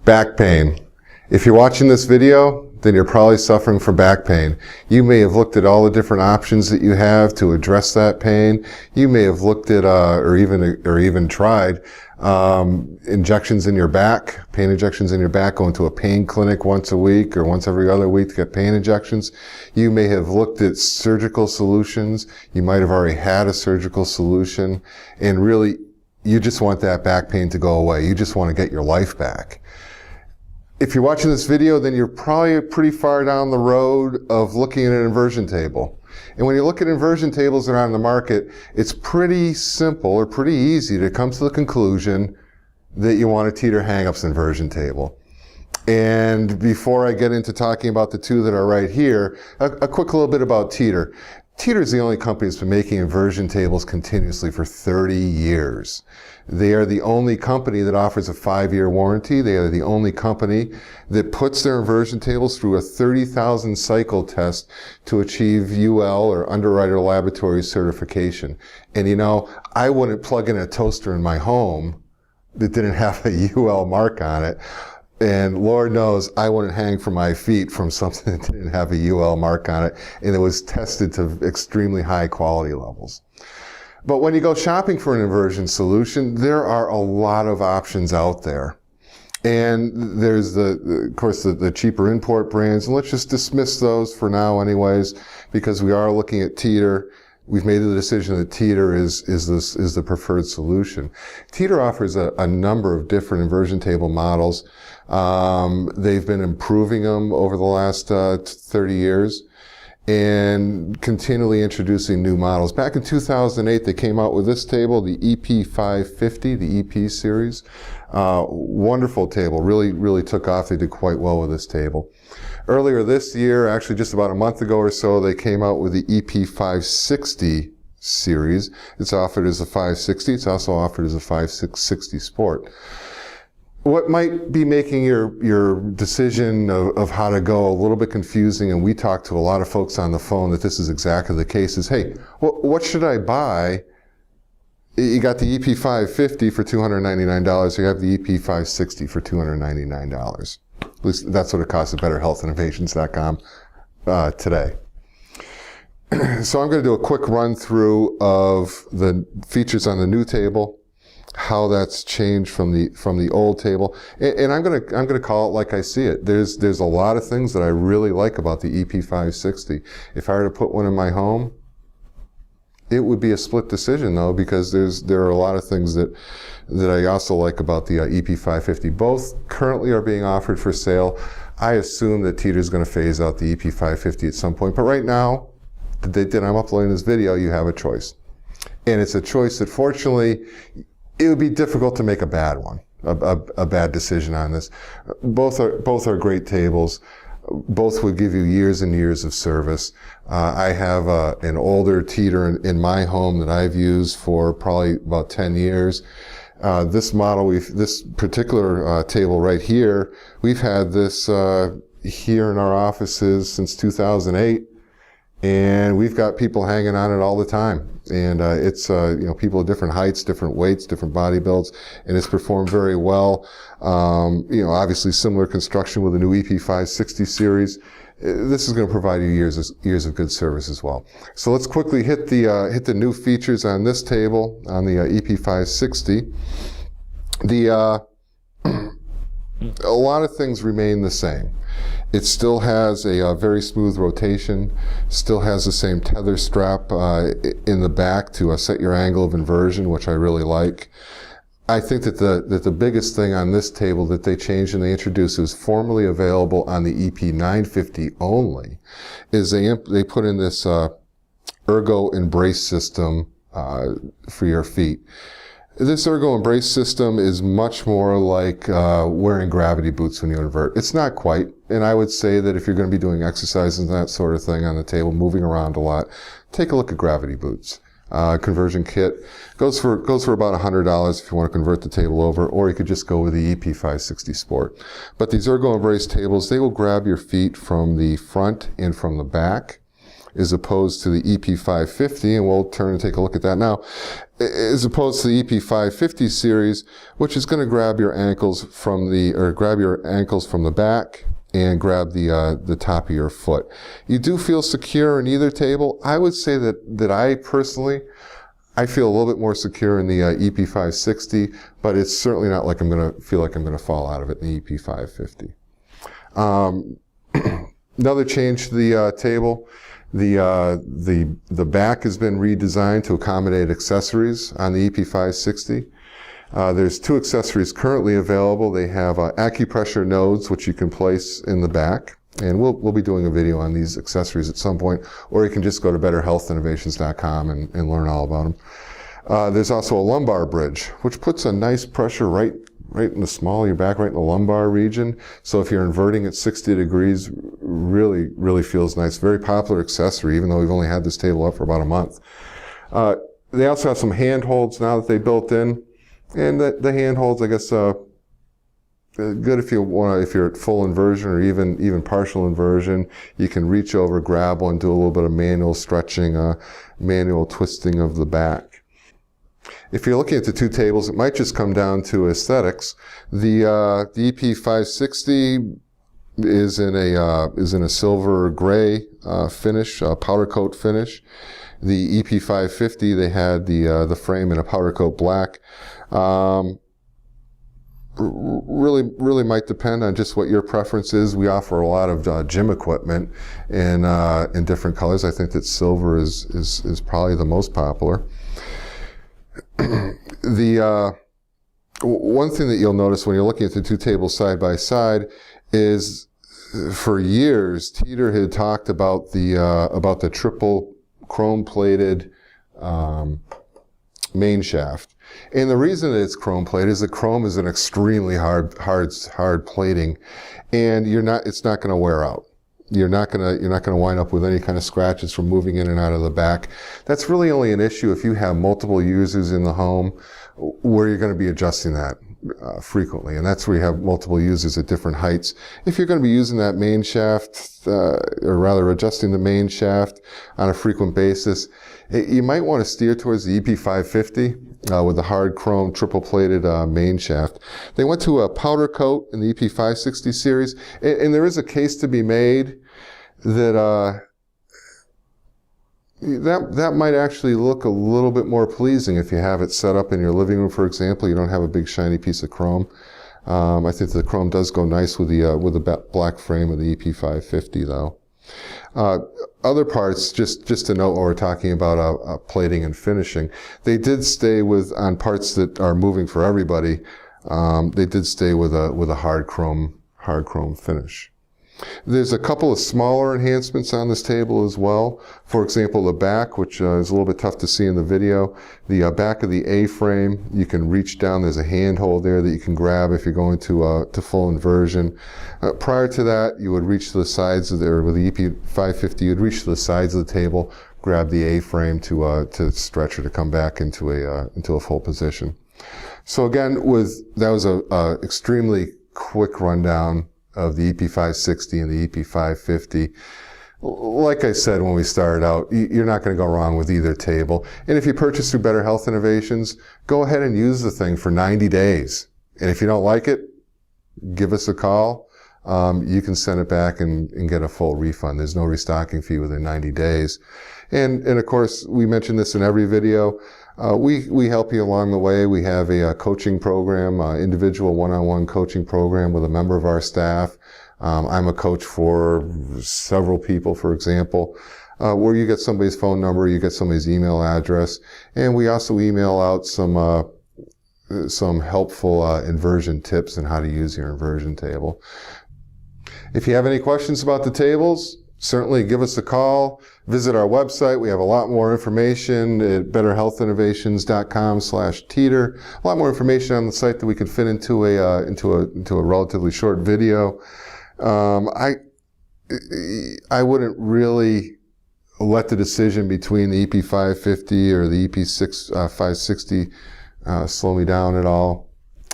Back pain. If you're watching this video, then you're probably suffering from back pain. You may have looked at all the different options that you have to address that pain. You may have looked at, or even tried, injections in your back, pain injections in your back, going to a pain clinic once a week or once every other week to get pain injections. You may have looked at surgical solutions. You might have already had a surgical solution, and really, you just want that back pain to go away. You just want to get your life back. If you're watching this video, then you're probably pretty far down the road of looking at an inversion table. And when you look at inversion tables that are on the market, it's pretty simple or pretty easy to come to the conclusion that you want a Teeter hang-ups inversion table. And before I get into talking about the two that are right here, a quick little bit about Teeter. Teeter is the only company that's been making inversion tables continuously for 30 years. They are the only company that offers a 5-year warranty. They are the only company that puts their inversion tables through a 30,000 cycle test to achieve UL or Underwriter Laboratory certification. And you know, I wouldn't plug in a toaster in my home that didn't have a UL mark on it. And Lord knows I wouldn't hang from my feet from something that didn't have a UL mark on it, and it was tested to extremely high quality levels. But when you go shopping for an inversion solution, there are a lot of options out there. And there's of course, the cheaper import brands, and let's just dismiss those for now anyways, because we are looking at Teeter. We've made the decision that Teeter is the preferred solution. Teeter offers a number of different inversion table models. They've been improving them over the last 30 years and continually introducing new models. Back in 2008, they came out with this table, the EP-550, the EP series. Wonderful table, really took off. They did quite well with this table. Earlier this year, actually just about a month ago or so, they came out with the EP-560 series. It's offered as a 560. It's also offered as a 560 Sport. What might be making your decision of how to go a little bit confusing, and we talk to a lot of folks on the phone that this is exactly the case, is, hey, what should I buy? You got the EP-550 for $299. You have the EP-560 for $299. At least that's what it costs at BetterHealthInnovations.com today. So I'm going to do a quick run through of the features on the new table, how that's changed from the old table, and I'm gonna call it like I see it. There's a lot of things that I really like about the EP-560. If I were to put one in my home, it would be a split decision though, because there are a lot of things that I also like about the EP-550. Both currently are being offered for sale. I assume that Teeter's going to phase out the EP-550 at some point, but right now, the date that I'm uploading this video, you have a choice, and it's a choice that fortunately, it would be difficult to make a bad one, a bad decision on this. Both are great tables. Both would give you years and years of service. I have an older Teeter in my home that I've used for probably about 10 years. This particular table right here, we've had this here in our offices since 2008. And we've got people hanging on it all the time. And it's people of different heights, different weights, different body builds, and it's performed very well. Obviously similar construction with the new EP-560 series. This is going to provide you years of good service as well. So let's quickly hit the new features on this table on the EP-560. A lot of things remain the same. It still has a very smooth rotation, still has the same tether strap in the back to set your angle of inversion, which I really like. I think that the biggest thing on this table that they changed and they introduced, is formerly available on the EP-950 only, is they put in this ergo embrace system for your feet. This ergo embrace system is much more like wearing gravity boots when you invert. It's not quite, and I would say that if you're going to be doing exercises and that sort of thing on the table, moving around a lot, take a look at gravity boots. Conversion kit goes for about $100 if you want to convert the table over, or you could just go with the EP-560 Sport. But these ergo embrace tables, they will grab your feet from the front and from the back. as opposed to the EP-550, and we'll turn and take a look at that now, as opposed to the EP-550 series, which is going to grab your ankles from the back and grab the top of your foot. You do feel secure in either table. I would say that I personally, I feel a little bit more secure in the EP-560, but it's certainly not like I'm going to feel like I'm going to fall out of it in the EP-550. Another change to the table, the back has been redesigned to accommodate accessories on the EP-560. There's 2 accessories currently available. They have acupressure nodes, which you can place in the back. And we'll be doing a video on these accessories at some point, or you can just go to betterhealthinnovations.com and learn all about them. There's also a lumbar bridge, which puts a nice pressure right in the small of your back, right in the lumbar region. So if you're inverting at 60 degrees, really feels nice. Very popular accessory, even though we've only had this table up for about a month. They also have some handholds now that they built in, and the handholds, I guess, good if you're at full inversion or even partial inversion. You can reach over, grab one, do a little bit of manual stretching, manual twisting of the back. If you're looking at the 2 tables, it might just come down to aesthetics. The EP-560 is in a silver gray finish, powder coat finish. The EP-550, they had the frame in a powder coat black. Really might depend on just what your preference is. We offer a lot of gym equipment in different colors. I think that silver is probably the most popular. The one thing that you'll notice when you're looking at the 2 tables side by side is, for years, Teeter had talked about the triple chrome plated main shaft. And the reason that it's chrome plated is that chrome is an extremely hard plating, and it's not going to wear out. You're not going to wind up with any kind of scratches from moving in and out of the back. That's really only an issue if you have multiple users in the home, where you're going to be adjusting that frequently, and that's where you have multiple users at different heights. If you're going to be using that main shaft, or rather adjusting the main shaft on a frequent basis, you might want to steer towards the EP-550 with the hard chrome triple-plated main shaft. They went to a powder coat in the EP-560 series, and there is a case to be made that that might actually look a little bit more pleasing if you have it set up in your living room, for example. You don't have a big shiny piece of chrome. I think the chrome does go nice with the black frame of the EP-550, though. Other parts, just to note, when we're talking about plating and finishing, they did stay on parts that are moving for everybody. They did stay with a hard chrome finish. There's a couple of smaller enhancements on this table as well. For example, the back, which is a little bit tough to see in the video. The back of the A-frame, you can reach down. There's a handhold there that you can grab if you're going to full inversion. Prior to that, you would reach to the sides with the EP-550, you'd reach to the sides of the table, grab the A-frame to stretch or to come back into a full position. So again, that was a extremely quick rundown of the EP-560 and the EP-550. Like I said when we started out, you're not going to go wrong with either table. And if you purchase through Better Health Innovations, go ahead and use the thing for 90 days. And if you don't like it, give us a call. You can send it back and get a full refund. There's no restocking fee within 90 days. And of course, we mention this in every video. We help you along the way. We have a coaching program, individual one-on-one coaching program with a member of our staff. I'm a coach for several people, for example, where you get somebody's phone number, you get somebody's email address, and we also email out some helpful inversion tips on how to use your inversion table. If you have any questions about the tables, certainly give us a call. Visit our website. We have a lot more information at betterhealthinnovations.com/Teeter. A lot more information on the site that we can fit into a relatively short video. I wouldn't really let the decision between the EP-550 or the EP-560 slow me down at all.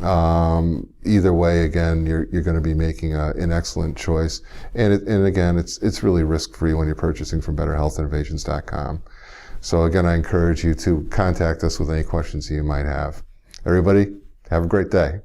Either way, again, you're going to be making an excellent choice. And again, it's really risk-free when you're purchasing from BetterHealthInnovations.com. So again, I encourage you to contact us with any questions you might have. Everybody, have a great day.